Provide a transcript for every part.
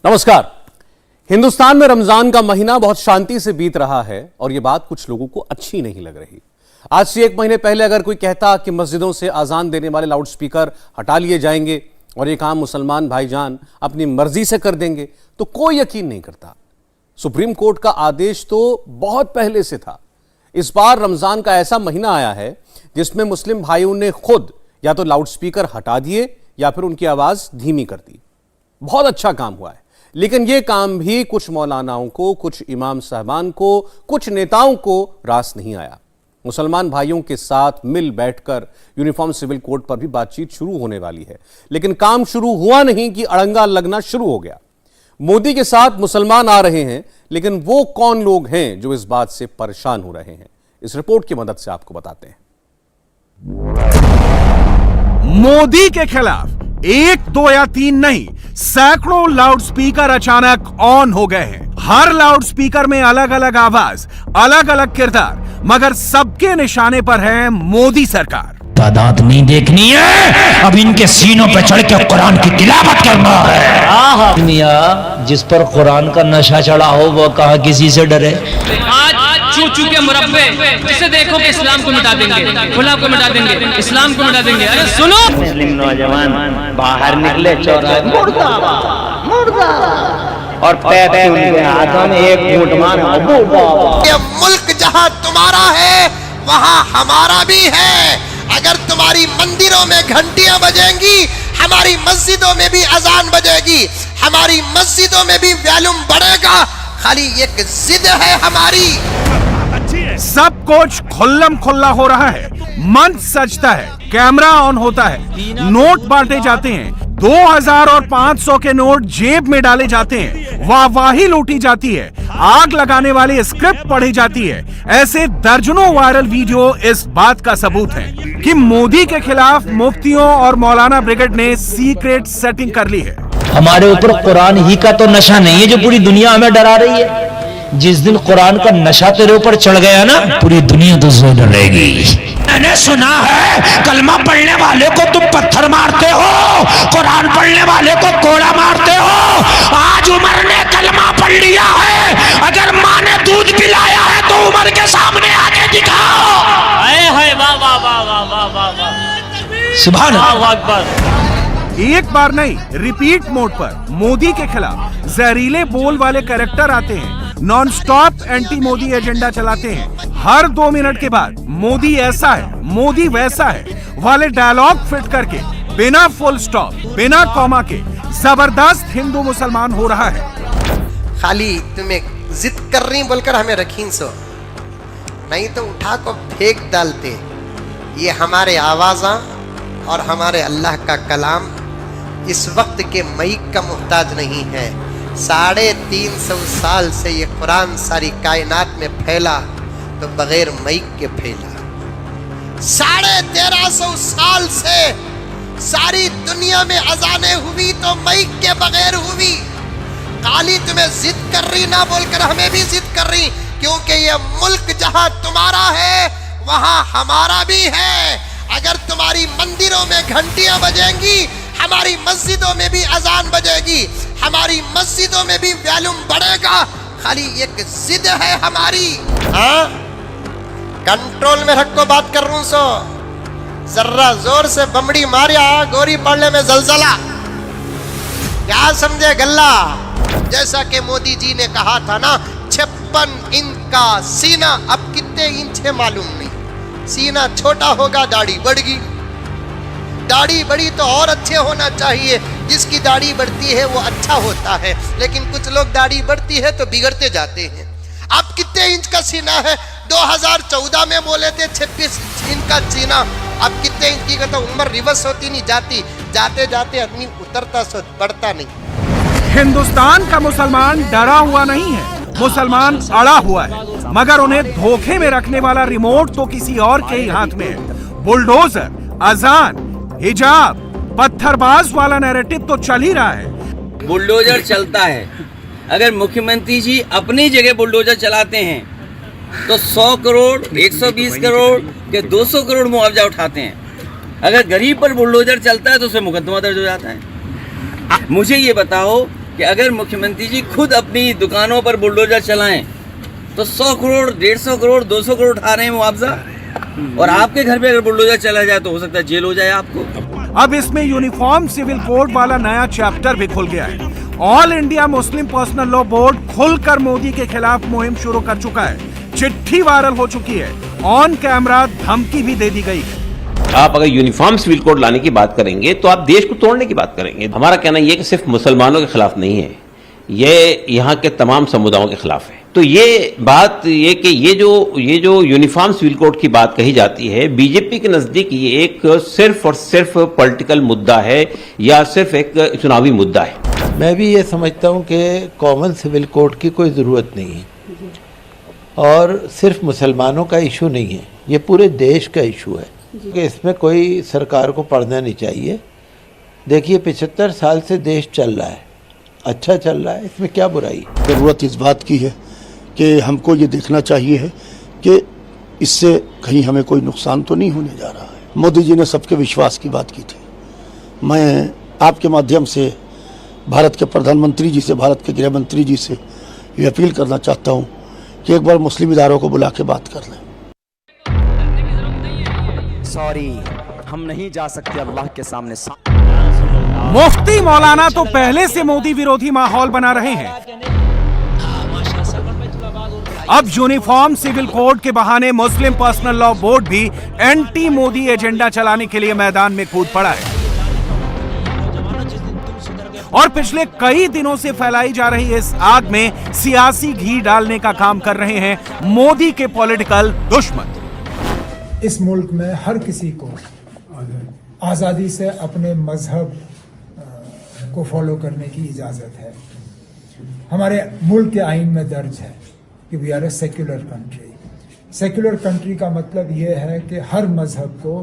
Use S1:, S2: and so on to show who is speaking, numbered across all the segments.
S1: नमस्कार। हिंदुस्तान में रमजान का महीना बहुत शांति से बीत रहा है और यह बात कुछ लोगों को अच्छी नहीं लग रही। आज से 1 महीने पहले अगर कोई कहता कि मस्जिदों से अजान देने वाले लाउडस्पीकर हटा लिए जाएंगे और ये काम मुसलमान भाईजान अपनी मर्जी से कर देंगे तो कोई यकीन नहीं करता। सुप्रीम कोर्ट का आदेश तो बहुत पहले से था। इस बार रमजान का ऐसा महीना आया है जिसमें मुस्लिम भाइयों ने खुद या तो लाउडस्पीकर हटा दिए या फिर उनकी आवाज धीमी कर दी। बहुत अच्छा काम हुआ है, लेकिन यह काम भी कुछ मौलानाओं को, कुछ इमाम साहबान को, कुछ नेताओं को रास नहीं आया। मुसलमान भाइयों के साथ मिल बैठकर यूनिफॉर्म सिविल कोड पर भी बातचीत शुरू होने वाली है, लेकिन काम शुरू हुआ नहीं कि अड़ंगा लगना शुरू हो गया। मोदी के साथ मुसलमान आ रहे हैं, लेकिन वो कौन लोग हैं जो इस बात से परेशान हो रहे हैं, इस रिपोर्ट की मदद से आपको बताते हैं।
S2: मोदी के खिलाफ 1, 2 या 3 नहीं, सैकड़ों लाउडस्पीकर अचानक ऑन हो गए हैं। हर लाउडस्पीकर में अलग अलग आवाज, अलग अलग किरदार, मगर सबके निशाने पर है मोदी सरकार।
S3: तादाद नहीं देखनी है, अब इनके सीनों पे चढ़ के कुरान की तिलावत करना है। मियां, जिस पर कुरान का नशा चढ़ा हो वो कहाँ किसी से डरे।
S4: आज चू चू के मुरब्बे जिसे देखो कि इस्लाम को मिटा देंगे, खुला को मिटा देंगे, इस्लाम को मिटा देंगे। अरे सुनो,
S5: मुस्लिम नौजवान बाहर निकले चौराहे और पैर उनके हाथों में एक घूंट मारा।
S6: ये मुल्क जहां तुम्हारा है वहां हमारा भी है। अगर तुम्हारी मंदिरों में घंटियां बजेंगी, हमारी मस्जिदों में भी अजान बजेगी, हमारी मस्जिदों में भी वैल्यूम बढ़ेगा। खाली एक जिद है हमारी।
S2: सब कुछ खुल्लम खुल्ला हो रहा है। मंच सजता है, कैमरा ऑन होता है, नोट बांटे जाते हैं, 2000 और 500 के नोट जेब में डाले जाते हैं, वाहवाही लूटी जाती है, आग लगाने वाली स्क्रिप्ट पढ़ी जाती है। ऐसे दर्जनों वायरल वीडियो इस बात का सबूत हैं कि मोदी के खिलाफ मुफ्तियों और मौलाना ब्रिगेड ने सीक्रेट सेटिंग कर ली है।
S3: हमारे ऊपर कुरान ही का तो नशा नहीं है जो पूरी दुनिया हमें डरा रही है। जिस दिन कुरान का नशा तेरे ऊपर चढ़ गया ना, पूरी दुनिया तुझसे डरेगी। मैंने सुना है कलमा पढ़ने वाले को तुम पत्थर मारते हो, कुरान पढ़ने वाले को कोड़ा मारते हो। आज उमर ने कलमा पढ़ लिया है, अगर माँ ने दूध पिलाया है तो उमर के सामने आके दिखाओ।
S4: वाह वाह वाह वाह वाह वाह वाह,
S3: सुभान
S4: अल्लाह अकबर।
S2: एक बार नहीं, रिपीट मोड पर मोदी के खिलाफ जहरीले बोल वाले कैरेक्टर आते हैं, non stop anti Modi agenda चलाते हैं। हर 2 मिनट के बाद मोदी ऐसा है, मोदी वैसा है वाले डायलॉग फिट करके बिना फुल स्टॉप, बिना कॉमा के जबरदस्त हिंदू मुसलमान हो रहा है।
S6: खाली तुम्हें जिद कर रही बोलकर हमें रखीन सो, नहीं तो उठा को फेंक डालते। ये हमारे आवाज़ा और हमारे अल्लाह का कलाम इस वक्त के माइक का मुहताज नहीं है। 350 साल से ये कुरान सारी कायनात में फैला तो बगैर माइक के फैला। 1350 साल से सारी दुनिया में अजाने हुई तो माइक के बगैर हुई। काली तुम्हें जिद कर रही ना बोलकर हमें भी जिद कर रही, क्योंकि ये मुल्क जहां तुम्हारा है वहां हमारा भी है। अगर तुम्हारी मंदिरों में घंटियां बजेंगी, हमारी मस्जिदों में भी अजान बजेगी, हमारी मस्जिदों में भी वैल्यूम बढ़ेगा। खाली एक जिद है हमारी। हाँ, कंट्रोल में रखो, बात कर रहा हूं सो। जर्रा जोर से बमड़ी मारिया गोरी पड़ने में जलजला, क्या समझे गल्ला। जैसा कि मोदी जी ने कहा था ना, 56 इंच का सीना, अब कितने इंच है मालूम नहीं। सीना छोटा होगा, दाढ़ी बढ़ेगी। दाढ़ी बढ़ी तो और अच्छे होना चाहिए, जिसकी दाढ़ी बढ़ती है वो अच्छा होता है, लेकिन कुछ लोग दाढ़ी बढ़ती है तो बिगड़ते जाते हैं। अब कितने इंच का सीना है? 2014 में बोले थे 26 इंच का सीना, अब कितने इंच की? तो उम्र रिवर्स होती नहीं जाती, जाते जाते आदमी उतरता सो बढ़ता नहीं।
S2: हिंदुस्तान का मुसलमान डरा हुआ नहीं है, मुसलमान अड़ा हुआ है, मगर उन्हें धोखे में रखने वाला रिमोट तो किसी और के ही हाथ में है। बुलडोजर, अजान, हिजाब, पत्थरबाज वाला नैरेटिव तो चल ही रहा है।
S7: बुलडोजर चलता है। अगर मुख्यमंत्री जी अपनी जगह बुलडोजर चलाते हैं तो 100 करोड़, 120 करोड़ के 200 करोड़ मुआवजा उठाते हैं। अगर गरीब पर बुलडोजर चलता है तो उसमें मुकदमा दर्ज हो जाता है। मुझे ये बताओ कि अगर मुख्यमंत्री जी खुद अपनी दुकानों पर बुलडोजर चलाएं तो 100 करोड़ 150 करोड़ 200 करोड़ उठा रहे हैं मुआवजा, और आपके घर पे अगर बुलडोजर चला जाए तो हो सकता है जेल हो जाए आपको।
S2: अब इसमें यूनिफॉर्म सिविल कोड वाला नया चैप्टर भी खुल गया है। All India Muslim personal law board खुलकर मोदी के खिलाफ मुहिम शुरू कर चुका है। चिट्ठी वायरल हो चुकी है, ऑन कैमरा धमकी भी दे दी गई है।
S8: आप अगर यूनिफॉर्म सिविल कोड लाने की बात करेंगे तो आप देश को तोड़ने की बात करेंगे। हमारा कहना यह कि सिर्फ मुसलमानों के खिलाफ नहीं है, ये यहाँ के तमाम समुदायों के खिलाफ है। तो ये बात ये कि ये जो यूनिफॉर्म सिविल कोड की बात कही जाती है, बीजेपी के नजदीक ये एक सिर्फ और सिर्फ पॉलिटिकल मुद्दा है या सिर्फ एक चुनावी मुद्दा है।
S9: मैं भी ये समझता हूँ कि कॉमन सिविल कोड की कोई ज़रूरत नहीं है और सिर्फ मुसलमानों का इशू नहीं है, ये पूरे देश का इशू है कि इसमें कोई सरकार को पढ़ना नहीं चाहिए। देखिए 75 साल से देश चल रहा है, अच्छा चल रहा है, इसमें क्या बुराई।
S10: ज़रूरत इस बात की है कि हमको ये देखना चाहिए है कि इससे कहीं हमें कोई नुकसान तो नहीं होने जा रहा है। मोदी जी ने सबके विश्वास की बात की थी। मैं आपके माध्यम से भारत के प्रधानमंत्री जी से, भारत के गृह मंत्री जी से ये अपील करना चाहता हूँ कि एक बार मुस्लिम इदारों को बुला के बात कर लें।
S5: सॉरी, हम नहीं जा सकते अल्लाह के सामने।
S2: मुफ्ती मौलाना तो पहले से मोदी विरोधी माहौल बना रहे हैं। अब यूनिफॉर्म सिविल कोड के बहाने मुस्लिम पर्सनल लॉ बोर्ड भी एंटी मोदी एजेंडा चलाने के लिए मैदान में कूद पड़ा है और पिछले कई दिनों से फैलाई जा रही इस आग में सियासी घी डालने का काम कर रहे हैं मोदी के पॉलिटिकल दुश्मन।
S11: इस मुल्क में हर किसी को आज़ादी से अपने मजहब को फॉलो करने की इजाज़त है। हमारे मुल्क के आइन में दर्ज है कि we are a secular country. Secular country का मतलब यह है कि हर मजहब को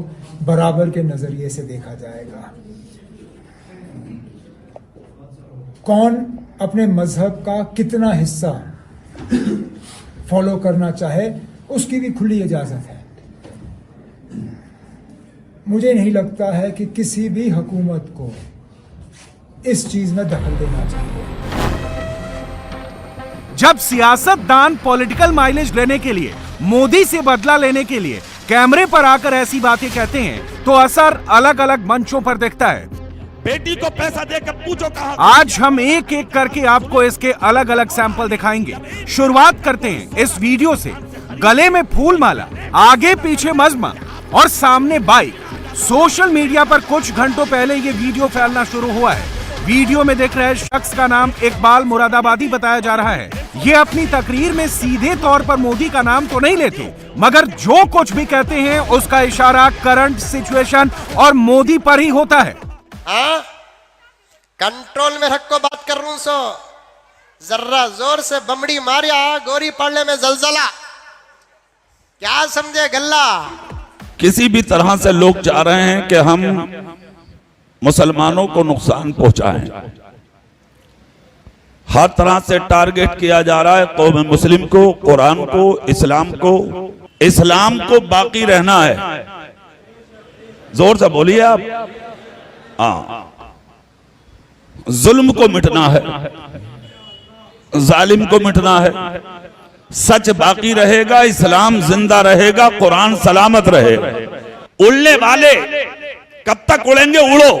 S11: बराबर के नज़रिए से देखा जाएगा। कौन अपने मजहब का कितना हिस्सा फॉलो करना चाहे उसकी भी खुली इजाज़त है। मुझे नहीं लगता है कि किसी भी हुकूमत को इस चीज में दखल देना चाहिए।
S2: जब सियासतदान पॉलिटिकल माइलेज लेने के लिए, मोदी से बदला लेने के लिए कैमरे पर आकर ऐसी बातें कहते हैं तो असर अलग अलग मंचों पर दिखता है। बेटी को पैसा देकर पूछो कहां। आज हम एक एक करके आपको इसके अलग अलग सैंपल दिखाएंगे। शुरुआत करते हैं इस वीडियो से। गले में फूल माला, आगे पीछे मजमा और सामने बाइक। सोशल मीडिया पर कुछ घंटों पहले ये वीडियो फैलना शुरू हुआ है। वीडियो में दिख रहे शख्स का नाम इकबाल मुरादाबादी बताया जा रहा है। ये अपनी तकरीर में सीधे तौर पर मोदी का नाम तो नहीं लेते, मगर जो कुछ भी कहते हैं उसका इशारा करंट सिचुएशन और मोदी पर ही होता है।
S6: कंट्रोल में रख को बात कर रहा सो जर्रा जोर से बमड़ी मारिया गोरी पड़ने में जलजला, क्या समझे गल्ला।
S12: किसी भी तरह से लोग चाह रहे हैं कि हम मुसलमानों को नुकसान पहुंचाएं। हर तरह से टारगेट किया जा रहा है कौम मुस्लिम को, कुरान को, इस्लाम को बाकी रहना है। जोर से बोलिए आप। जुल्म को मिटना है, जालिम को मिटना है, सच बाकी रहेगा, इस्लाम जिंदा रहेगा, कुरान सलामत रहेगा। उड़ने वाले कब तक उड़ेंगे? उड़ो।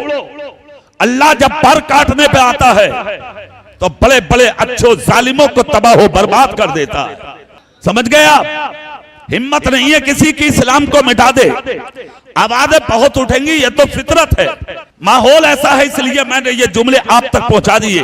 S12: अल्लाह जब पर काटने पे आता है तो बड़े बड़े अच्छे जालिमों को तबाह हो बर्बाद कर देता है। समझ गए आप? हिम्मत नहीं है किसी की इस्लाम को मिटा दे। आवाजें बहुत उठेंगी, ये तो फितरत है, माहौल ऐसा है, इसलिए मैंने ये जुमले आप तक पहुंचा दिए।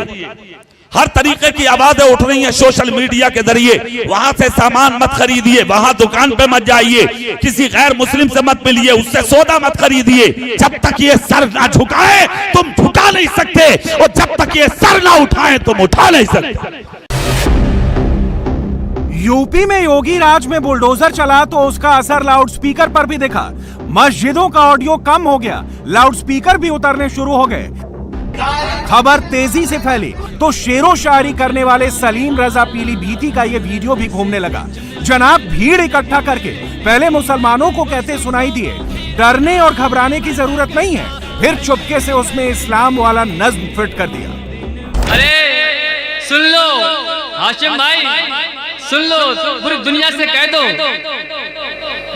S12: हर तरीके की आवाजें उठ रही हैं सोशल मीडिया के जरिए। वहां से सामान मत खरीदिए, वहां दुकान पे मत जाइए, किसी गैर मुस्लिम से मत मिलिए, उससे सौदा मत खरीदिए। जब तक ये सर ना झुकाए तुम झुका नहीं सकते, और जब तक ये सर ना उठाए तुम उठा नहीं सकते।
S2: यूपी में योगी राज में बुलडोजर चला तो उसका असर लाउडस्पीकर पर भी दिखा। मस्जिदों का ऑडियो कम हो गया, लाउडस्पीकर भी उतरने शुरू हो गए। खबर तेजी से फैली तो शेरो शायरी करने वाले सलीम रजा पीलीभीती का ये वीडियो भी घूमने लगा। जनाब भीड़ इकट्ठा करके पहले मुसलमानों को कहते सुनाई दिए, डरने और घबराने की जरूरत नहीं है। फिर चुपके से उसमें इस्लाम वाला नज्म फिट कर दिया।
S4: अरे सुन लो हाशिम भाई, सुन लो, पूरी दुनिया से कह दो,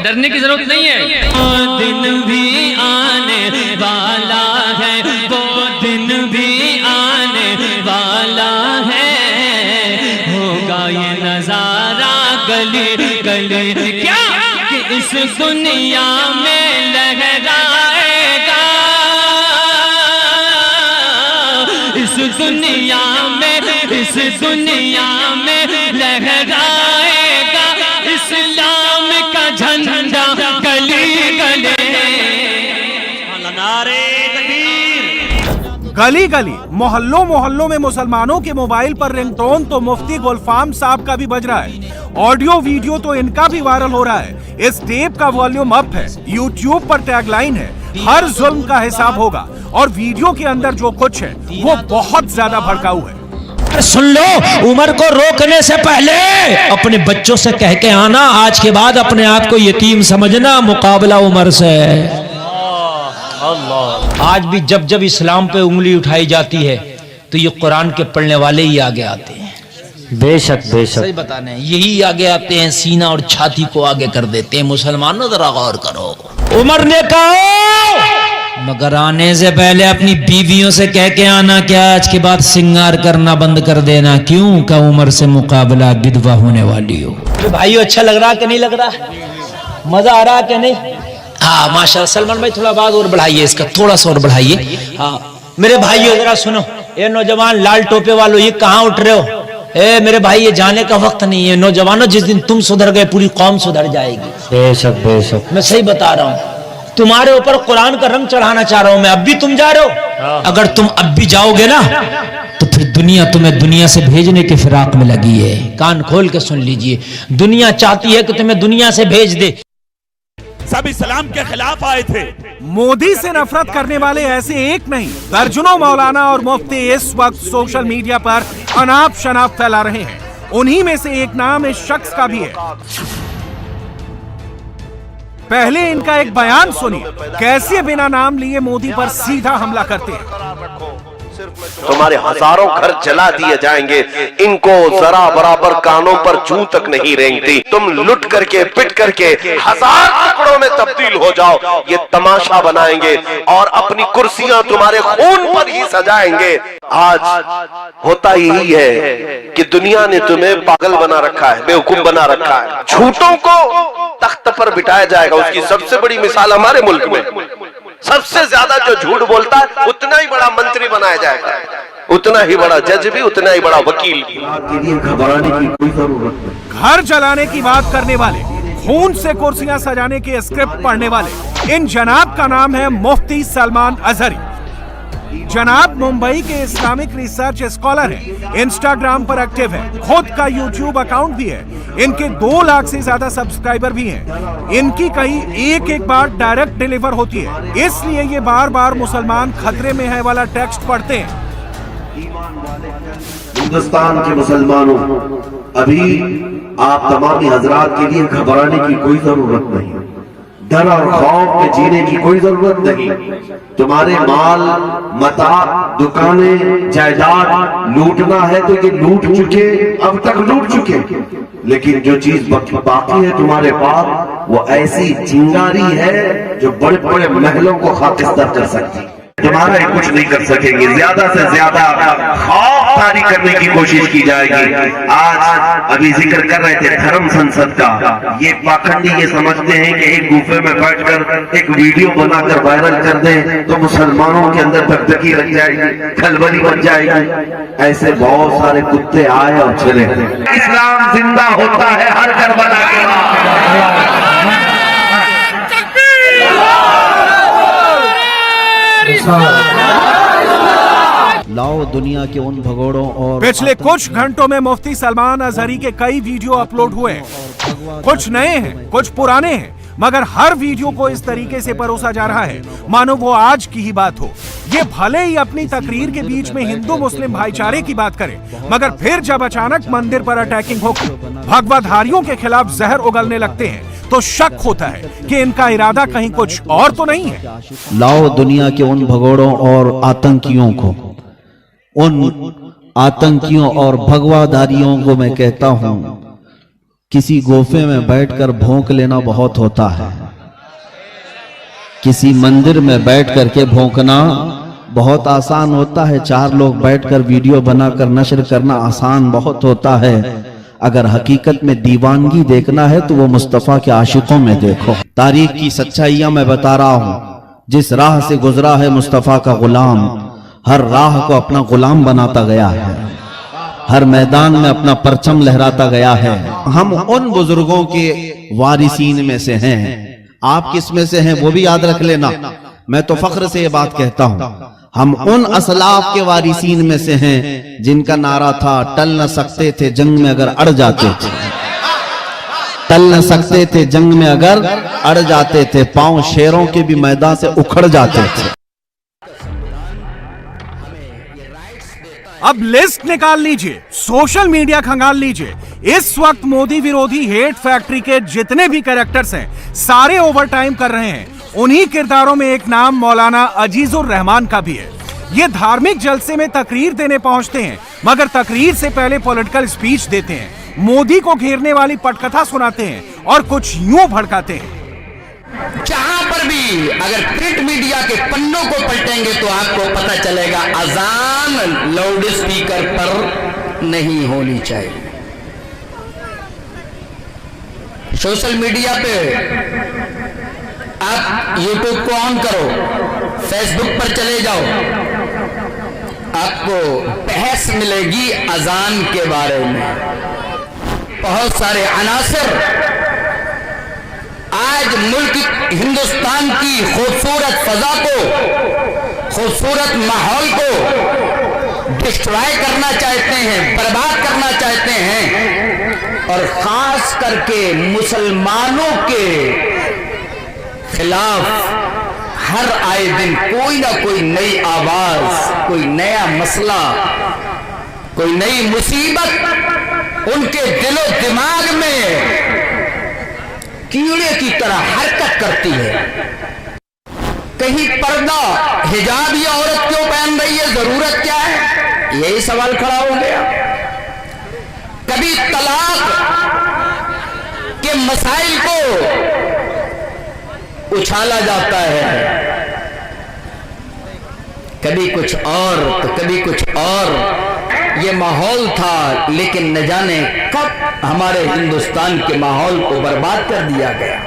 S4: डरने की जरूरत नहीं है। वो दिन भी आने वाला है, वो दिन भी आने वाला है, होगा ये नजारा गली गली क्या कि इस दुनिया में लहराएगा, इस दुनिया में लहराएगा इस्लाम का झंडा गली गली।
S2: गली गली मोहल्लों मोहल्लों में मुसलमानों के मोबाइल पर रिंगटोन तो मुफ्ती गुलफाम साहब का भी बज रहा है, ऑडियो वीडियो तो इनका भी वायरल हो रहा है। इस टेप का वॉल्यूम अप है, यूट्यूब पर टैगलाइन है, हर जुल्म का हिसाब होगा, और वीडियो के अंदर जो कुछ है वो बहुत ज्यादा भड़काऊ है।
S3: सुन लो, उमर को रोकने से पहले अपने बच्चों से कह के आना, आज के बाद अपने आप को यतीम समझना, मुकाबला उमर से है। आज भी जब जब इस्लाम पे उंगली उठाई जाती है तो ये कुरान के पढ़ने वाले ही आगे आते हैं।
S5: बेशक बेशक
S3: सही बताने, यही आगे आते हैं, सीना और छाती को आगे कर देते हैं। मुसलमानों जरा गौर करो। उमर ने कहा मगर आने से पहले अपनी बीवियों से कह के आना क्या आज के बाद श्रृंगार करना बंद कर देना, क्यों का उमर से मुकाबला विधवा होने वाली हो। तो भाइयों अच्छा लग रहा कि नहीं लग रहा, मजा आ रहा कि नहीं? हाँ माशाल्लाह। सलमान भाई थोड़ा बात और बढ़ाइए, इसका थोड़ा सा और बढ़ाइए। हाँ मेरे भाइयों जरा सुनो, ये नौजवान लाल टोपे वालों ये कहाँ उठ रहे हो? ए मेरे भाई ये जाने का वक्त नहीं है। नौजवानों जिस दिन तुम सुधर गए पूरी कौम सुधर जाएगी।
S5: बेशक बेशक
S3: मैं सही बता रहा हूँ, तुम्हारे ऊपर कुरान का रंग चढ़ाना चाह रहा हूं मैं। अब भी तुम जा रहे हो, अगर तुम अब भी जाओगे ना तो फिर दुनिया तुम्हें दुनिया से भेजने की फिराक में लगी है। कान खोल के सुन लीजिए, दुनिया चाहती है कि तुम्हें दुनिया से भेज दे।
S12: सब इस्लाम के खिलाफ आए थे।
S2: मोदी से नफरत करने वाले ऐसे एक नहीं, दर्जनों मौलाना और मुफ्ती इस वक्त सोशल मीडिया पर अनाप शनाप फैला रहे हैं। उन्हीं में से एक नाम इस शख्स का भी है। पहले इनका एक बयान सुनिए, कैसे बिना नाम लिए मोदी पर सीधा हमला करते हैं।
S13: तुम्हारे हजारों घर जला दिए जाएंगे, इनको जरा बराबर कानों पर जूं तक नहीं रेंगती। तुम लुट करके पिट करके हजार टुकड़ों में तब्दील हो जाओ, ये तमाशा बनाएंगे और अपनी कुर्सियां तुम्हारे खून पर ही सजाएंगे। आज होता यही है कि दुनिया ने तुम्हें पागल बना रखा है, बेवकूफ बना रखा है। झूठों को तख्त पर बिठाया जाएगा। उसकी सबसे बड़ी मिसाल हमारे मुल्क में, सबसे ज्यादा जो झूठ बोलता है उतना ही बड़ा मंत्री बनाया जाएगा, उतना ही बड़ा जज भी, उतना ही बड़ा वकील भी। घबराने की कोई जरूरत नहीं।
S2: घर जलाने की बात करने वाले, खून से कुर्सियां सजाने के स्क्रिप्ट पढ़ने वाले, इन जनाब का नाम है मुफ्ती सलमान अजहरी। जनाब मुंबई के इस्लामिक रिसर्च स्कॉलर हैं, इंस्टाग्राम पर एक्टिव है, खुद का यूट्यूब अकाउंट भी है। इनके 2 लाख से ज्यादा सब्सक्राइबर भी हैं। इनकी कहीं एक बार डायरेक्ट डिलीवर होती है, इसलिए ये बार बार मुसलमान खतरे में है वाला टेक्स्ट पढ़ते हैं।
S13: हिंदुस्तान के मुसलमानों, अभी आप तमाम हजरात के लिए घबराने की कोई जरूरत नहीं, डर और खौफ में जीने की कोई जरूरत नहीं। तुम्हारे माल मता दुकानें जायदाद लूटना है तो ये लूट चुके, अब तक लूट चुके, लेकिन जो चीज बाकी है तुम्हारे पास वो ऐसी चिंगारी है जो बड़े बड़े महलों को खाकिस्तान कर सकती है। तुम्हारा ही कुछ नहीं कर सकेंगे, ज्यादा से ज्यादा खौफ तारी करने की कोशिश की जाएगी। आज अभी जिक्र कर रहे थे धर्म संसद का, ये पाखंडी ये समझते हैं कि एक गुफे में बैठकर एक वीडियो बनाकर वायरल कर दें तो मुसलमानों के अंदर धकधकी लग जाएगी, खलबली बन जाएगी। ऐसे बहुत सारे कुत्ते आए और चले। इस्लाम जिंदा होता है हर करबला के बाद।
S14: लाओ दुनिया के उन भगोड़ों और
S2: पिछले कुछ घंटों में मुफ्ती सलमान अजहरी के कई वीडियो अपलोड हुए हैं। कुछ नए हैं, कुछ पुराने हैं, मगर हर वीडियो को इस तरीके से परोसा जा रहा है मानो वो आज की ही बात हो। ये भले ही अपनी तकरीर के बीच में हिंदू मुस्लिम भाईचारे की बात करे, मगर फिर जब अचानक मंदिर पर अटैकिंग होकर भगवाधारियों के खिलाफ जहर उगलने लगते हैं तो शक होता है कि इनका इरादा कहीं कुछ और तो नहीं है।
S14: लाओ दुनिया के उन भगोड़ों और आतंकियों को, उन आतंकियों और भगवाधारियों को मैं कहता हूं, किसी गोफे में बैठकर भौंक लेना बहुत होता है, किसी मंदिर में बैठ करके भौंकना बहुत आसान होता है। 4 लोग बैठकर वीडियो बनाकर नशर करना आसान बहुत होता है। अगर हकीकत में दीवानगी देखना है तो वो मुस्तफ़ा के आशिकों में देखो। तारीख की सच्चाइयां मैं बता रहा हूं। जिस राह से गुजरा है मुस्तफ़ा का गुलाम, हर राह को अपना गुलाम बनाता गया है, हर मैदान में अपना परचम लहराता गया है। हम उन बुजुर्गों के वारिसीन में से हैं। आप किस में से हैं वो भी याद रख लेना। मैं तो फख्र से ये बात कहता हूं, हम उन असलाफ के वारिसीन में से हैं जिनका नारा था, टल न सकते थे जंग में अगर अड़ जाते थे, टल न सकते थे जंग में अगर अड़ जाते थे, पांव शेरों के भी मैदान से उखड़ जाते थे।
S2: अब लिस्ट निकाल लीजिए, सोशल मीडिया खंगाल लीजिए। इस वक्त मोदी विरोधी हेट फैक्ट्री के जितने भी कैरेक्टर्स हैं सारे ओवरटाइम कर रहे हैं। उन्हीं किरदारों में एक नाम मौलाना अजीजुर रहमान का भी है। ये धार्मिक जलसे में तकरीर देने पहुंचते हैं, मगर तकरीर से पहले पॉलिटिकल स्पीच देते हैं, मोदी को घेरने वाली पटकथा सुनाते हैं और कुछ यूं भड़काते हैं।
S3: जहां पर भी अगर प्रिंट मीडिया के पन्नों को पलटेंगे तो आपको पता चलेगा अजान लाउड स्पीकर पर नहीं होनी चाहिए। सोशल मीडिया पे आप यूट्यूब को ऑन करो, फेसबुक पर चले जाओ, आपको बहस मिलेगी अजान के बारे में। बहुत सारे अनासर आज मुल्क हिंदुस्तान की खूबसूरत फजा को, खूबसूरत माहौल को डिस्ट्रॉय करना चाहते हैं, बर्बाद करना चाहते हैं, और खास करके मुसलमानों के खिलाफ हर आए दिन कोई ना कोई नई आवाज, कोई नया मसला, कोई नई मुसीबत उनके दिलो दिमाग में कीड़े की तरह हरकत करती है। कहीं पर्दा हिजाब ये औरत क्यों पहन रही है, जरूरत क्या है, यही सवाल खड़ा हो गया। कभी तलाक के मसाइल को उछाला जाता है, कभी कुछ और तो कभी कुछ और। ये माहौल था, लेकिन न जाने कब हमारे हिंदुस्तान के माहौल को बर्बाद कर दिया गया।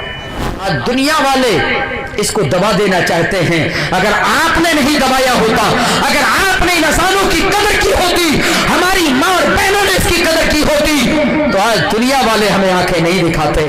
S3: आज दुनिया वाले इसको दबा देना चाहते हैं। अगर आपने नहीं दबाया होता, अगर आपने इन इंसानों की कदर की होती, हमारी मां और बहनों ने इसकी कदर की होती, तो आज दुनिया वाले हमें आंखें नहीं दिखाते।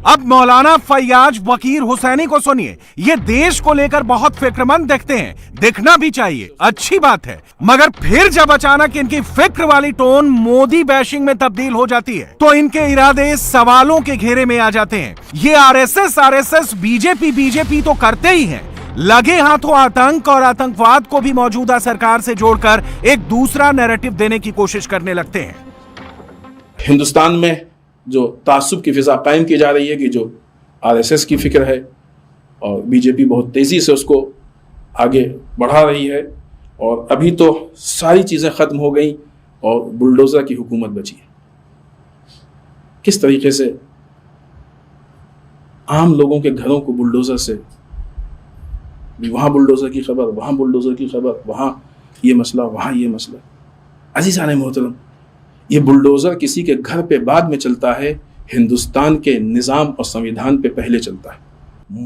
S2: अब मौलाना फैयाज वकीर हुसैनी को सुनिए। ये देश को लेकर बहुत फिक्रमंद दिखते हैं, दिखना भी चाहिए, अच्छी बात है, मगर फिर जब अचानक इनकी फिक्र वाली टोन मोदी बैशिंग में तब्दील हो जाती है तो इनके इरादे सवालों के घेरे में आ जाते हैं। ये आरएसएस बीजेपी तो करते ही हैं, लगे हाथों आतंक और आतंकवाद को भी मौजूदा सरकार से जोड़कर एक दूसरा नैरेटिव देने की कोशिश करने लगते हैं।
S15: हिंदुस्तान में जो तासुब की फिजा कायम की जा रही है कि जो आरएसएस की फिक्र है, और बीजेपी बहुत तेजी से उसको आगे बढ़ा रही है, और अभी तो सारी चीजें खत्म हो गई और बुलडोजर की हुकूमत बची है। किस तरीके से आम लोगों के घरों को बुलडोजर से, वहां बुलडोजर की खबर, वहां बुलडोजर की खबर, वहां ये मसला, वहां ये मसला। अजीज़ान मोहतरम, ये बुलडोजर किसी के घर पे बाद में चलता है, हिंदुस्तान के निज़ाम और संविधान पे पहले चलता है।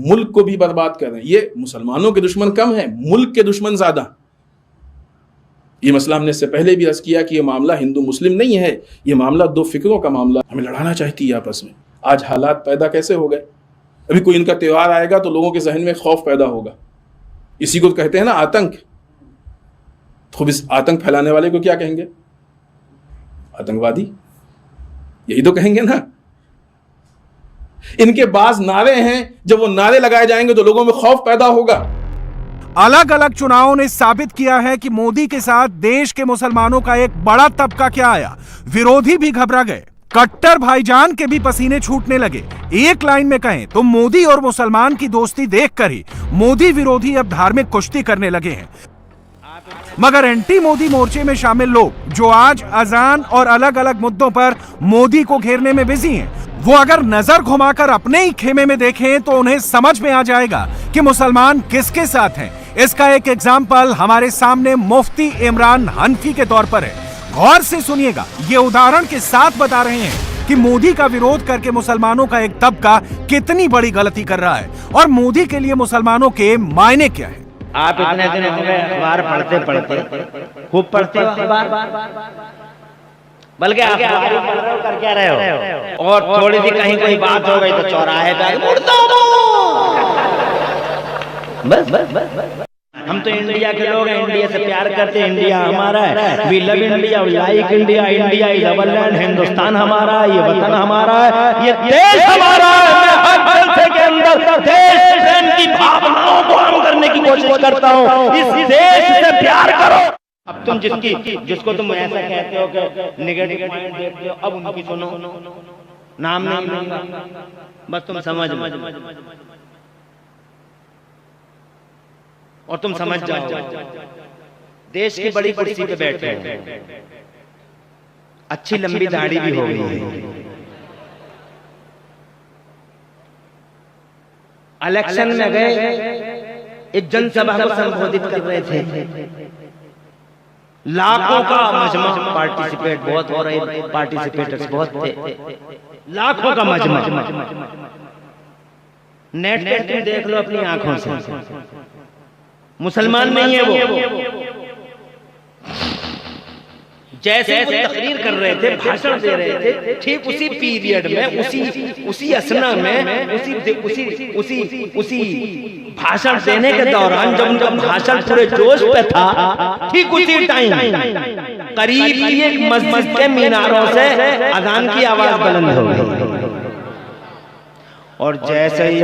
S15: मुल्क को भी बर्बाद कर रहे हैं। ये मुसलमानों के दुश्मन कम है, मुल्क के दुश्मन ज्यादा। ये मसला हमने इससे पहले भी अर्ज किया कि ये मामला हिंदू मुस्लिम नहीं है, ये मामला दो फिक्रों का मामला। हमें लड़ाना चाहती है आपस में। आज हालात पैदा कैसे हो गए, अभी कोई इनका त्योहार आएगा तो लोगों के जहन में खौफ पैदा होगा। इसी को कहते हैं ना आतंक। तो इस आतंक फैलाने वाले को क्या कहेंगे? आतंकवादी, यही तो कहेंगे ना। इनके बाज नारे हैं, जब वो नारे लगाए जाएंगे तो लोगों में खौफ पैदा होगा।
S2: अलग अलग चुनावों ने साबित किया है कि मोदी के साथ देश के मुसलमानों का एक बड़ा तबका क्या आया। विरोधी भी घबरा गए, कट्टर भाईजान के भी पसीने छूटने लगे। एक लाइन में कहें तो मोदी और मुसलमान की दोस्ती देखकर ही मोदी विरोधी अब धार्मिक कुश्ती करने लगे हैं। मगर एंटी मोदी मोर्चे में शामिल लोग जो आज अजान और अलग अलग मुद्दों पर मोदी को घेरने में बिजी हैं, वो अगर नजर घुमाकर अपने ही खेमे में देखें तो उन्हें समझ में आ जाएगा कि मुसलमान किसके साथ हैं। इसका एक एग्जाम्पल हमारे सामने मुफ्ती इमरान हनफी के तौर पर है। गौर से सुनिएगा, ये उदाहरण के साथ बता रहे हैं कि मोदी का विरोध करके मुसलमानों का एक तबका कितनी बड़ी गलती कर रहा है और मोदी के लिए मुसलमानों के मायने क्या है।
S5: आप इतने दिन हो गए अखबार पढ़ते खूब पढ़ते हो अखबार, बल्कि आप कर क्या रहे हो, और थोड़ी सी कहीं कोई बात हो गई तो चौराहे पे मुर्दा बस बस बस बस। हम तो इंडिया के लोग हैं, इंडिया से प्यार करते हैं, इंडिया हमारा है, we love India, we like India, India is our land, Hindustan हमारा है, ये वतन हमारा है, ये देश हमारा है। मैं हर जलसे के अंदर देश प्रेम की भावनाओं को आम करने की कोशिश करता हूँ। इस देश से प्यार करो। अब तुम जिसको तुम ऐसा कहते हो कि नेगेटिव पॉइंट देखते हो, अब उनकी सुनो, नाम नहीं लूंगा, बस तुम समझ और तुम समझ जाओ। देश की बड़ी कुर्सी पे बैठे हैं, अच्छी लंबी दाढ़ी भी हो गई है, इलेक्शन में गए, एक जनसभा को संबोधित कर रहे थे, लाखों का मजमा, पार्टिसिपेट बहुत हो रहे, पार्टिसिपेटर्स बहुत थे, लाखों का मजमा। नेट पे तुम देख लो अपनी आंखों से, मुसलमान नहीं है वो। जैसे वो तकरीर कर रहे थे, भाषण दे रहे थे, ठीक उसी पीरियड में, उसी असना में, उसी भाषण देने के दौरान जब उनका भाषण पूरे जोश पे था, ठीक उसी टाइम करीब एक मस्जिद के मीनारों से अजान की आवाज बुलंद हो गई, और जैसे ही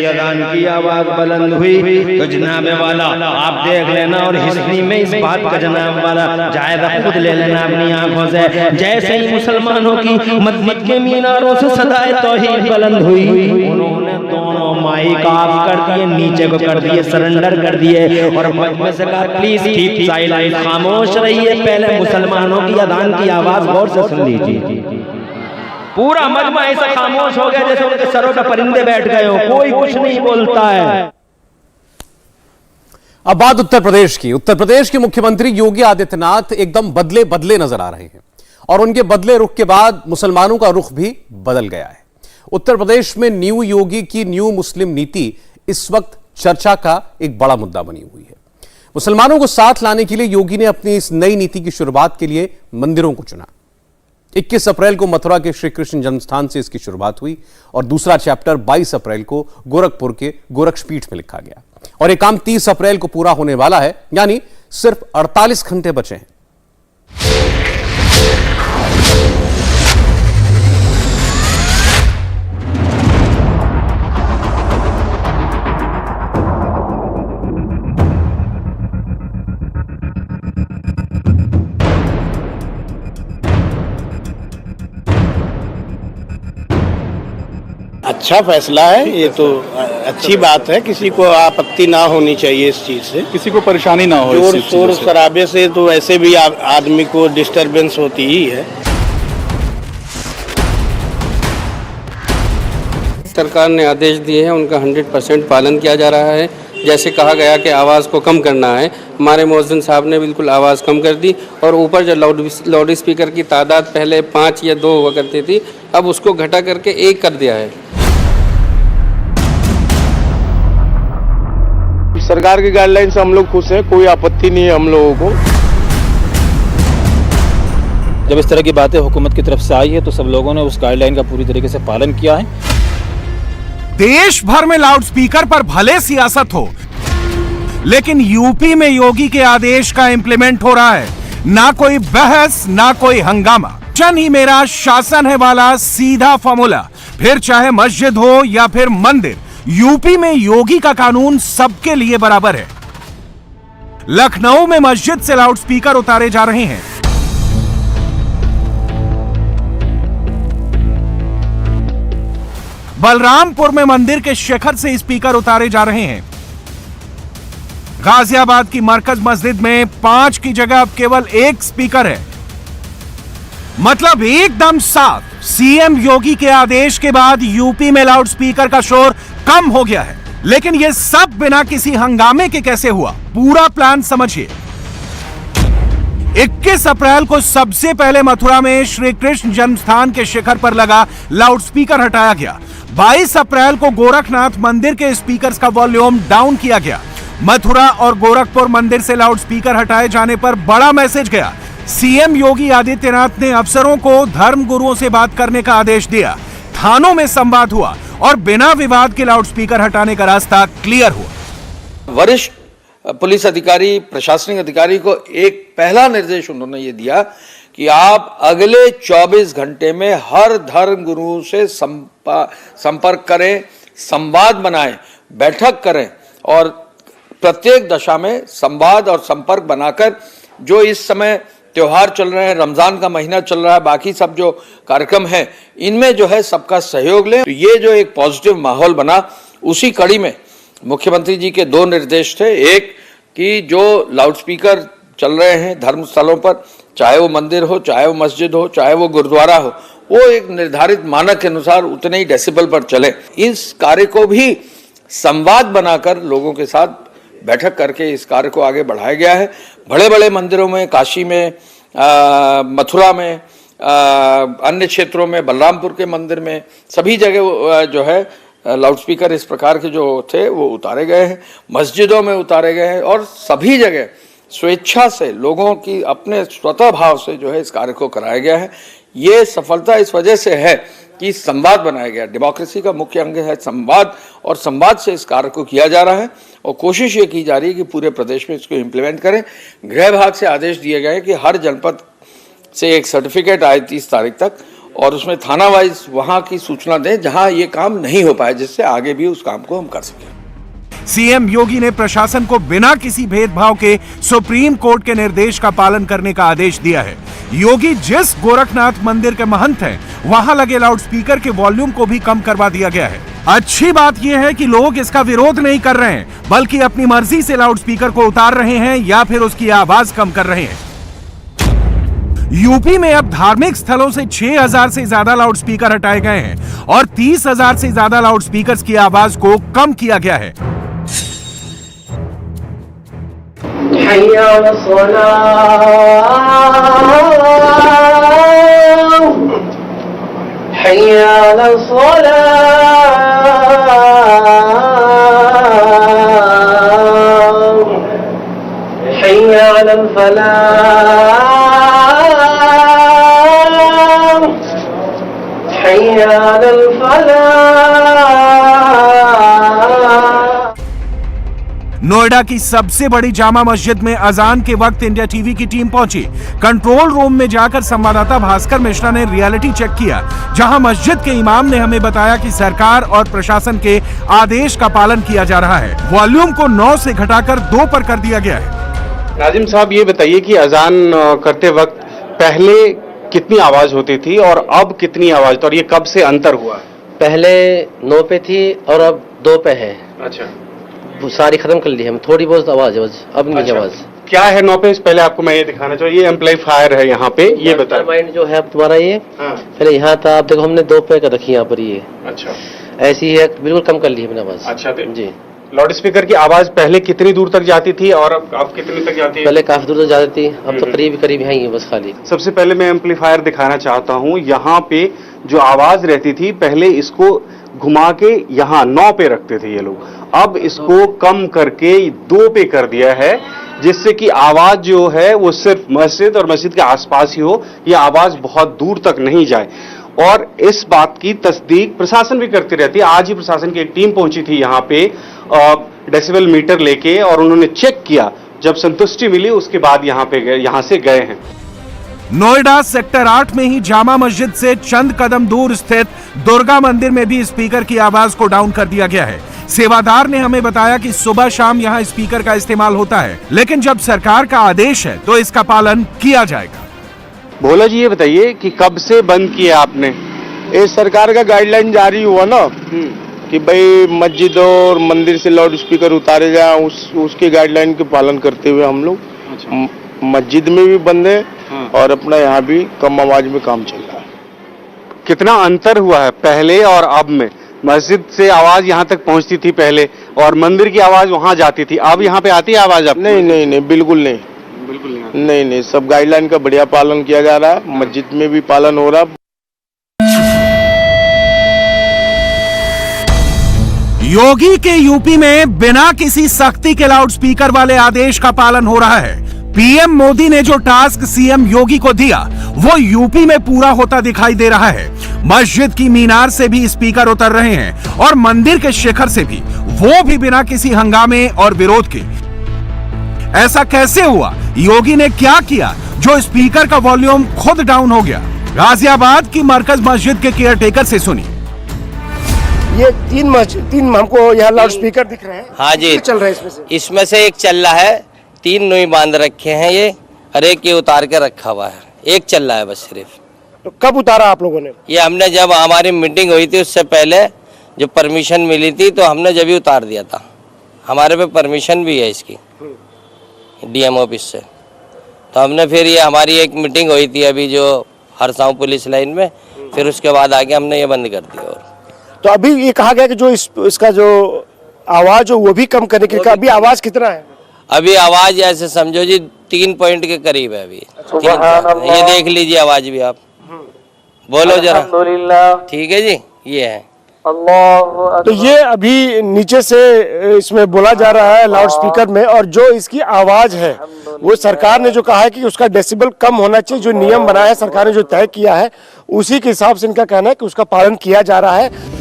S5: अजान की आवाज बुलंद हुई तो जनाब वाला आप देख लेना, और हिस्ट्री में इस बात का जनाब वाला जायजा खुद ले लेना अपनी आंखों से। जैसे ही मुसलमानों की मस्जिद के मीनारों से सदाए तौहीद बुलंद हुई, उन्होंने दोनों माइक ऑफ कर दिए, नीचे को कर दिए, सरेंडर कर दिए, और में से कहा प्लीज कीप साइलेंट, खामोश रहिए, पहले मुसलमानों की अजान की आवाज गौर से सुन लीजिए। पूरा मजमा ऐसा खामोश हो गया जैसे उनके सरों पर परिंदे बैठ गए हो, कोई कुछ नहीं बोलता है।
S1: अब बात उत्तर प्रदेश की। उत्तर प्रदेश के मुख्यमंत्री योगी आदित्यनाथ एकदम बदले नजर आ रहे हैं, और उनके बदले रुख के बाद मुसलमानों का रुख भी बदल गया है। उत्तर प्रदेश में न्यू योगी की न्यू मुस्लिम नीति इस वक्त चर्चा का एक बड़ा मुद्दा बनी हुई है। मुसलमानों को साथ लाने के लिए योगी ने अपनी इस नई नीति की शुरुआत के लिए मंदिरों को चुना। 21 अप्रैल को मथुरा के श्री कृष्ण जन्मस्थान से इसकी शुरुआत हुई, और दूसरा चैप्टर 22 अप्रैल को गोरखपुर के गोरक्षपीठ में लिखा गया, और यह काम 30 अप्रैल को पूरा होने वाला है, यानी सिर्फ 48 घंटे बचे हैं।
S16: अच्छा फैसला है, ये तो अच्छी बात है, किसी को आपत्ति ना होनी चाहिए इस चीज से, किसी को परेशानी ना हो। शोर शराबे से तो वैसे भी आदमी को डिस्टरबेंस होती ही है।
S17: सरकार ने आदेश दिए हैं, उनका 100% पालन किया जा रहा है। जैसे कहा गया कि आवाज़ को कम करना है, हमारे मुअज्जिन साहब ने बिल्कुल आवाज़ कम कर दी, और ऊपर जो लाउड स्पीकर की तादाद पहले 5 या 2 हुआ करती थी, अब उसको घटा करके 1 कर दिया है।
S16: सरकार की गाइडलाइन से हम लोग खुश हैं, कोई आपत्ति नहीं है हम लोगों को।
S18: जब इस तरह की बातें हुकूमत की तरफ से आई है तो सब लोगों ने उस गाइडलाइन का पूरी तरीके से पालन किया है।
S2: देश भर में लाउडस्पीकर पर भले सियासत हो, लेकिन यूपी में योगी के आदेश का इंप्लीमेंट हो रहा है। ना कोई बहस, ना कोई हंगामा, जन ही मेरा शासन है वाला सीधा फॉर्मूला। फिर चाहे मस्जिद हो या फिर मंदिर, यूपी में योगी का कानून सबके लिए बराबर है। लखनऊ में मस्जिद से लाउडस्पीकर उतारे जा रहे हैं। बलरामपुर में मंदिर के शिखर से स्पीकर उतारे जा रहे हैं। गाजियाबाद की मरकज मस्जिद में 5 की जगह अब केवल 1 स्पीकर है। मतलब एकदम साफ, सीएम योगी के आदेश के बाद यूपी में लाउड स्पीकर का शोर कम हो गया है। लेकिन यह सब बिना किसी हंगामे के कैसे हुआ, पूरा प्लान समझिए। 21 अप्रैल को सबसे पहले मथुरा में श्री कृष्ण जन्मस्थान के शिखर पर लगा लाउडस्पीकर हटाया गया। 22 अप्रैल को गोरखनाथ मंदिर के स्पीकर्स का वॉल्यूम डाउन किया गया। मथुरा और गोरखपुर मंदिर से लाउडस्पीकर हटाए जाने पर बड़ा मैसेज गया। सीएम योगी आदित्यनाथ ने अफसरों को धर्म गुरुओं से बात करने का आदेश दिया। थानों में संवाद हुआ और बिना विवाद के लाउडस्पीकर हटाने का रास्ता क्लियर हुआ।
S19: वरिष्ठ पुलिस अधिकारी, प्रशासनिक अधिकारी को एक पहला निर्देश उन्होंने ये दिया कि आप अगले 24 घंटे में हर धर्म गुरुओं से संपर्क करें, संवाद बनाएं, बैठक करें और प्रत्येक दशा में संवाद और संपर्क बनाकर जो इस समय त्योहार चल रहे हैं, रमजान का महीना चल रहा है, बाकी सब जो कार्यक्रम है, इनमें जो है सबका सहयोग लें। तो ये जो एक पॉजिटिव माहौल बना, उसी कड़ी में मुख्यमंत्री जी के 2 निर्देश थे। एक कि जो लाउडस्पीकर चल रहे हैं धर्म स्थलों पर, चाहे वो मंदिर हो, चाहे वो मस्जिद हो, चाहे वो गुरुद्वारा हो, वो एक निर्धारित मानक के अनुसार उतने ही डेसिबल पर चले। इस कार्य को भी संवाद बनाकर लोगों के साथ बैठक करके इस कार्य को आगे बढ़ाया गया है। बड़े बड़े मंदिरों में, काशी में, मथुरा में, अन्य क्षेत्रों में, बलरामपुर के मंदिर में, सभी जगह जो है लाउडस्पीकर इस प्रकार के जो थे वो उतारे गए हैं। मस्जिदों में उतारे गए हैं और सभी जगह स्वेच्छा से लोगों की अपने स्वतः भाव से जो है इस कार्य को कराया गया है। ये सफलता इस वजह से है कि संवाद बनाया गया। डेमोक्रेसी का मुख्य अंग है संवाद, और संवाद से इस कार्य को किया जा रहा है और कोशिश ये की जा रही है कि पूरे प्रदेश में इसको इम्प्लीमेंट करें। गृह विभाग से आदेश दिए गए कि हर जनपद से एक सर्टिफिकेट आए 30 तारीख तक, और उसमें थाना वाइज वहां की सूचना दें जहां ये काम नहीं हो पाया, जिससे आगे भी उस काम को हम कर सकें।
S2: सीएम योगी ने प्रशासन को बिना किसी भेदभाव के सुप्रीम कोर्ट के निर्देश का पालन करने का आदेश दिया है। योगी जिस गोरखनाथ मंदिर के महंत हैं, वहां लगे लाउडस्पीकर के वॉल्यूम को भी कम करवा दिया गया है। अच्छी बात यह है कि लोग इसका विरोध नहीं कर रहे हैं, बल्कि अपनी मर्जी से लाउडस्पीकर को उतार रहे हैं या फिर उसकी आवाज कम कर रहे हैं। यूपी में अब धार्मिक स्थलों से 6000 से ज्यादा लाउडस्पीकर हटाए गए हैं और 30,000 से ज्यादा लाउडस्पीकर्स की आवाज को कम किया गया है। नोएडा की सबसे बड़ी जामा मस्जिद में अजान के वक्त इंडिया टीवी की टीम पहुंची। कंट्रोल रूम में जाकर संवाददाता भास्कर मिश्रा ने रियलिटी चेक किया, जहां मस्जिद के इमाम ने हमें बताया कि सरकार और प्रशासन के आदेश का पालन किया जा रहा है। वॉल्यूम को 9 से घटाकर 2 पर कर दिया गया है।
S20: नाजिम साहब, ये बताइए कि अजान करते वक्त पहले कितनी आवाज होती थी और अब कितनी आवाज, तो और ये कब से अंतर हुआ?
S21: पहले 9 पे थी और अब 2 पे है।
S20: अच्छा,
S21: सारी खत्म कर ली हम, थोड़ी बहुत आवाज है अब नहीं।
S20: अच्छा,
S21: आवाज
S20: क्या है 9 पे? पहले आपको मैं ये दिखाना चाहिए, ये एम्पलीफायर है यहाँ पे, ये बताएं।
S21: माइंड जो है अब तुम्हारा ये पहले यहाँ था, अब देखो हमने 2 पे कर रखी यहाँ पर, ये
S20: अच्छा
S21: ऐसी है, बिल्कुल कम कर ली हमने आवाज।
S20: अच्छा
S21: जी।
S20: लाउड स्पीकर की आवाज पहले कितनी दूर तक जाती थी और अब कितनी तक जाती है?
S21: पहले काफी दूर तक जाती थी, अब तो करीब यहाँ ही है बस खाली।
S20: सबसे पहले मैं एम्पलीफायर दिखाना चाहता हूँ। यहाँ पे जो आवाज रहती थी पहले, इसको घुमा के यहाँ 9 पे रखते थे ये लोग, अब इसको कम करके 2 पे कर दिया है, जिससे कि आवाज जो है वो सिर्फ मस्जिद और मस्जिद के आसपास ही हो, ये आवाज बहुत दूर तक नहीं जाए। और इस बात की तस्दीक प्रशासन भी करती रहती है। आज ही प्रशासन की एक टीम पहुंची थी यहाँ पे डेसिबल मीटर लेके, और उन्होंने चेक किया। जब संतुष्टि मिली उसके बाद यहाँ से गए हैं।
S2: नोएडा सेक्टर 8 में ही जामा मस्जिद से चंद कदम दूर स्थित दुर्गा मंदिर में भी स्पीकर की आवाज को डाउन कर दिया गया है। सेवादार ने हमें बताया कि सुबह शाम यहाँ स्पीकर का इस्तेमाल होता है, लेकिन जब सरकार का आदेश है तो इसका पालन किया जाएगा।
S20: भोला जी, ये बताइए कि कब से बंद किया आपने?
S16: ये सरकार का गाइडलाइन जारी हुआ ना, कि भाई मस्जिद और मंदिर से लाउड स्पीकर उतारे जाए, उसकी गाइडलाइन के पालन करते हुए हम लोग मस्जिद में भी बंद है और अपना यहाँ भी कम आवाज में काम चल रहा है।
S20: कितना अंतर हुआ है पहले और अब में? मस्जिद से आवाज यहाँ तक पहुँचती थी पहले और मंदिर की आवाज वहाँ जाती थी, अब यहाँ पे आती है आवाज? अब
S16: नहीं, बिल्कुल नहीं, नहीं, सब गाइडलाइन का बढ़िया पालन किया जा रहा है, मस्जिद में भी पालन हो रहा है।
S2: योगी के यूपी में बिना किसी सख्ती के लाउडस्पीकर वाले आदेश का पालन हो रहा है। पीएम मोदी ने जो टास्क सीएम योगी को दिया वो यूपी में पूरा होता दिखाई दे रहा है। मस्जिद की मीनार से भी स्पीकर उतर रहे हैं और मंदिर के शिखर से भी, वो भी बिना किसी हंगामे और विरोध के। ऐसा कैसे हुआ? योगी ने क्या किया जो स्पीकर का वॉल्यूम खुद डाउन हो गया? गाजियाबाद की मरकज मस्जिद के केयरटेकर से सुनी।
S7: ये तीन हमको यहाँ लाउड स्पीकर दिख रहे हैं।
S22: हाँ जी,
S7: चल रहा है
S22: इसमें से एक चल रहा है, 3 नोई बांध रखे हैं ये, हर एक के उतार के रखा हुआ है, एक चल रहा है बस सिर्फ।
S7: तो कब उतारा आप लोगों ने?
S22: ये हमने जब हमारी मीटिंग हुई थी उससे पहले जब परमिशन मिली थी तो हमने जब ही उतार दिया था। हमारे पे परमिशन भी है इसकी डीएम ऑफिस से। तो हमने फिर ये हमारी एक मीटिंग हुई थी अभी जो हरसाऊ पुलिस लाइन में, फिर उसके बाद आगे हमने ये बंद कर दिया। और
S7: तो अभी ये कहा गया कि जो इसका जो आवाज हो वो भी कम करने के लिए, अभी आवाज कितना है?
S22: अभी आवाज ऐसे समझो जी 3 पॉइंट के करीब है अभी। ये देख लीजिए आवाज भी आप बोलो जरा। ठीक है जी, ये है।
S7: तो ये अभी नीचे से इसमें बोला जा रहा है लाउड स्पीकर में, और जो इसकी आवाज है वो सरकार ने जो कहा है कि उसका डेसिबल कम होना चाहिए, जो नियम बनाया है सरकार ने, जो तय किया है उसी के हिसाब से इनका कहना है कि उसका पालन किया जा रहा है।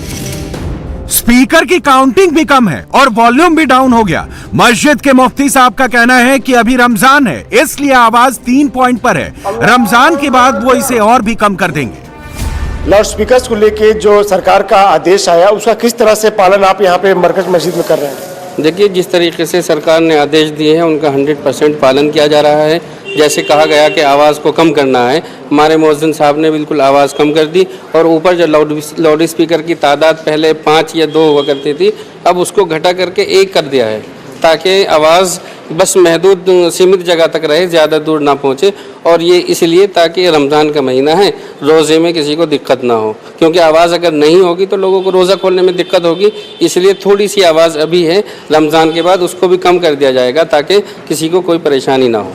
S2: स्पीकर की काउंटिंग भी कम है और वॉल्यूम भी डाउन हो गया। मस्जिद के मुफ्ती साहब का कहना है कि अभी रमजान है इसलिए आवाज 3 पॉइंट पर है, रमजान के बाद वो इसे और भी कम कर देंगे।
S7: लाउड स्पीकर्स को लेके जो सरकार का आदेश आया उसका किस तरह से पालन आप यहाँ पे मरकज मस्जिद में कर रहे हैं?
S17: देखिए, जिस तरीके से सरकार ने आदेश दिए हैं उनका 100% पालन किया जा रहा है। जैसे कहा गया कि आवाज़ को कम करना है, हमारे मुअज्जिन साहब ने बिल्कुल आवाज़ कम कर दी। और ऊपर जो लाउड स्पीकर की तादाद पहले 5 या 2 हुआ करती थी, अब उसको घटा करके 1 कर दिया है ताकि आवाज़ बस महदूद सीमित जगह तक रहे, ज़्यादा दूर ना पहुँचे। और ये इसलिए ताकि रमज़ान का महीना है, रोज़े में किसी को दिक्कत ना हो, क्योंकि आवाज़ अगर नहीं होगी तो लोगों को रोज़ा खोलने में दिक्कत होगी। इसलिए थोड़ी सी आवाज़ अभी है, रमज़ान के बाद उसको भी कम कर दिया जाएगा ताकि किसी को कोई परेशानी ना हो।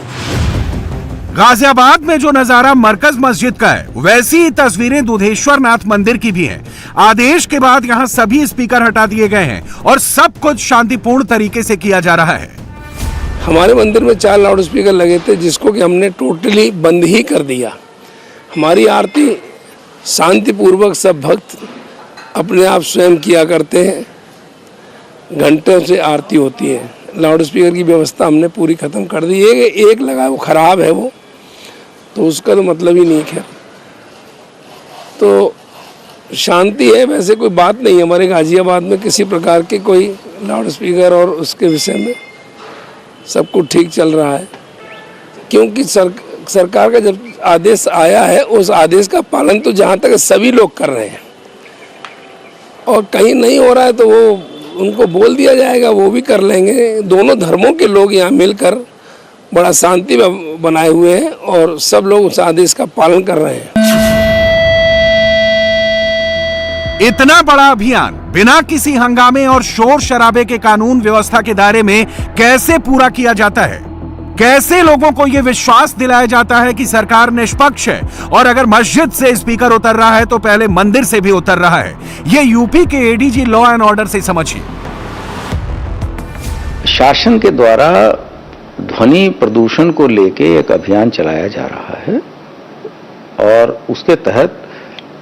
S2: गाजियाबाद में जो नजारा मरकज मस्जिद का है वैसी ही तस्वीरें दुधेश्वर नाथ मंदिर की भी हैं। आदेश के बाद यहां सभी स्पीकर हटा दिए गए हैं और सब कुछ शांतिपूर्ण तरीके से किया जा रहा है।
S23: हमारे मंदिर में 4 लाउड स्पीकर लगे थे जिसको कि हमने टोटली बंद ही कर दिया। हमारी आरती शांतिपूर्वक सब भक्त अपने आप स्वयं किया करते हैं, घंटों से आरती होती है। लाउड स्पीकर की व्यवस्था हमने पूरी ख़त्म कर दी। एक लगा वो ख़राब है, वो तो उसका तो मतलब ही नहीं है। तो शांति है, वैसे कोई बात नहीं है हमारे गाजियाबाद में किसी प्रकार के कोई लाउड स्पीकर और उसके विषय में सब कुछ ठीक चल रहा है, क्योंकि सरकार का जब आदेश आया है उस आदेश का पालन तो जहाँ तक सभी लोग कर रहे हैं, और कहीं नहीं हो रहा है तो वो उनको बोल दिया जाएगा, वो भी कर लेंगे। दोनों धर्मों के लोग यहाँ मिलकर बड़ा शांति बनाए हुए हैं और सब लोग उस आदेश का पालन कर रहे हैं।
S2: इतना बड़ा अभियान बिना किसी हंगामे और शोर शराबे के कानून व्यवस्था के दायरे में कैसे पूरा किया जाता है? कैसे लोगों को यह विश्वास दिलाया जाता है कि सरकार निष्पक्ष है और अगर मस्जिद से स्पीकर उतर रहा है तो पहले मंदिर से भी उतर रहा है? यह यूपी के एडीजी लॉ एंड ऑर्डर से समझिए।
S24: शासन के द्वारा ध्वनि प्रदूषण को लेके एक अभियान चलाया जा रहा है और उसके तहत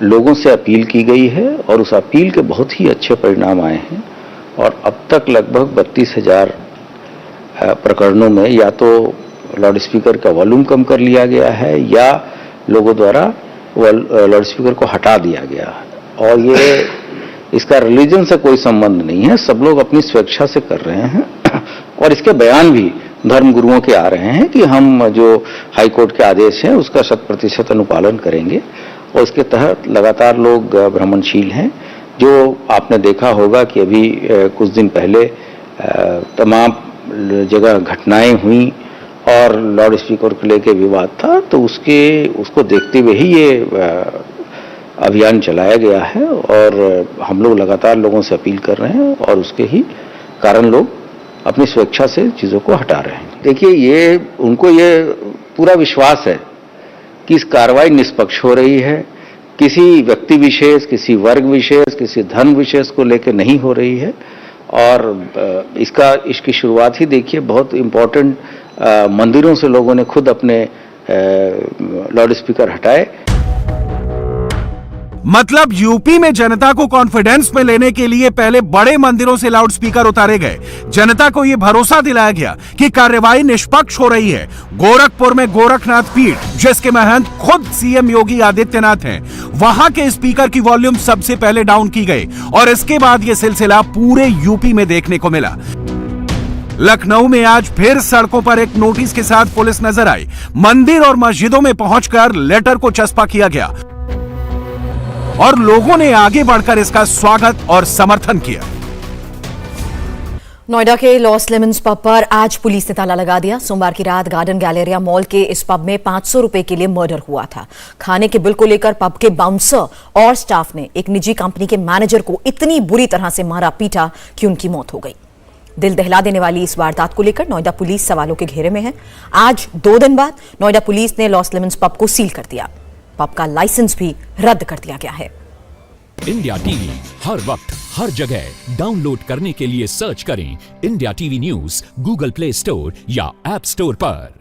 S24: लोगों से अपील की गई है और उस अपील के बहुत ही अच्छे परिणाम आए हैं। और अब तक लगभग 32,000 प्रकरणों में या तो लाउड स्पीकर का वॉल्यूम कम कर लिया गया है या लोगों द्वारा लाउड स्पीकर को हटा दिया गया। और ये इसका रिलीजन से कोई संबंध नहीं है, सब लोग अपनी स्वेच्छा से कर रहे हैं और इसके बयान भी धर्म गुरुओं के आ रहे हैं कि हम जो हाई कोर्ट के आदेश हैं उसका 100% अनुपालन करेंगे। और इसके तहत लगातार लोग भ्रमणशील हैं, जो आपने देखा होगा कि अभी कुछ दिन पहले तमाम जगह घटनाएं हुई और लाउड स्पीकर को लेके विवाद था, तो उसको देखते हुए ही ये अभियान चलाया गया है और हम लोग लगातार लोगों से अपील कर रहे हैं और उसके ही कारण लोग अपनी स्वेच्छा से चीज़ों को हटा रहे हैं। देखिए, उनको ये पूरा विश्वास है कि इस कार्रवाई निष्पक्ष हो रही है, किसी व्यक्ति विशेष, किसी वर्ग विशेष, किसी धर्म विशेष को लेकर नहीं हो रही है। और इसकी शुरुआत ही देखिए, बहुत इम्पोर्टेंट मंदिरों से लोगों ने खुद अपने लाउड स्पीकर हटाए।
S2: मतलब यूपी में जनता को कॉन्फिडेंस में लेने के लिए पहले बड़े मंदिरों से लाउड स्पीकर उतारे गए। जनता को यह भरोसा दिलाया गया कि कार्रवाई निष्पक्ष हो रही है। गोरखपुर में गोरखनाथ पीठ, जिसके महंत खुद सीएम योगी आदित्यनाथ हैं, वहां के स्पीकर की वॉल्यूम सबसे पहले डाउन की गई और इसके बाद यह सिलसिला पूरे यूपी में देखने को मिला। लखनऊ में आज फिर सड़कों पर एक नोटिस के साथ पुलिस नजर आई। मंदिर और मस्जिदों में पहुंचकर लेटर को चस्पा किया गया और लोगों ने आगे बढ़कर इसका स्वागत और समर्थन किया।
S8: नोएडा के लॉस लेमन्स पब पर आज पुलिस ने ताला लगा दिया। सोमवार की रात गार्डन गैलेरिया मॉल के इस पब में 500 रुपए के लिए मर्डर हुआ था। खाने के बिल को लेकर पब के बाउंसर और स्टाफ ने एक निजी कंपनी के मैनेजर को इतनी बुरी तरह से मारा पीटा कि उनकी मौत हो गई। दिल दहला देने वाली इस वारदात को लेकर नोएडा पुलिस सवालों के घेरे में है। आज 2 दिन बाद नोएडा पुलिस ने लॉस लेमन्स पब को सील कर दिया। पब का लाइसेंस भी रद्द कर दिया गया है।
S9: इंडिया टीवी हर वक्त हर जगह डाउनलोड करने के लिए सर्च करें India TV news Google play store या ऐप स्टोर पर।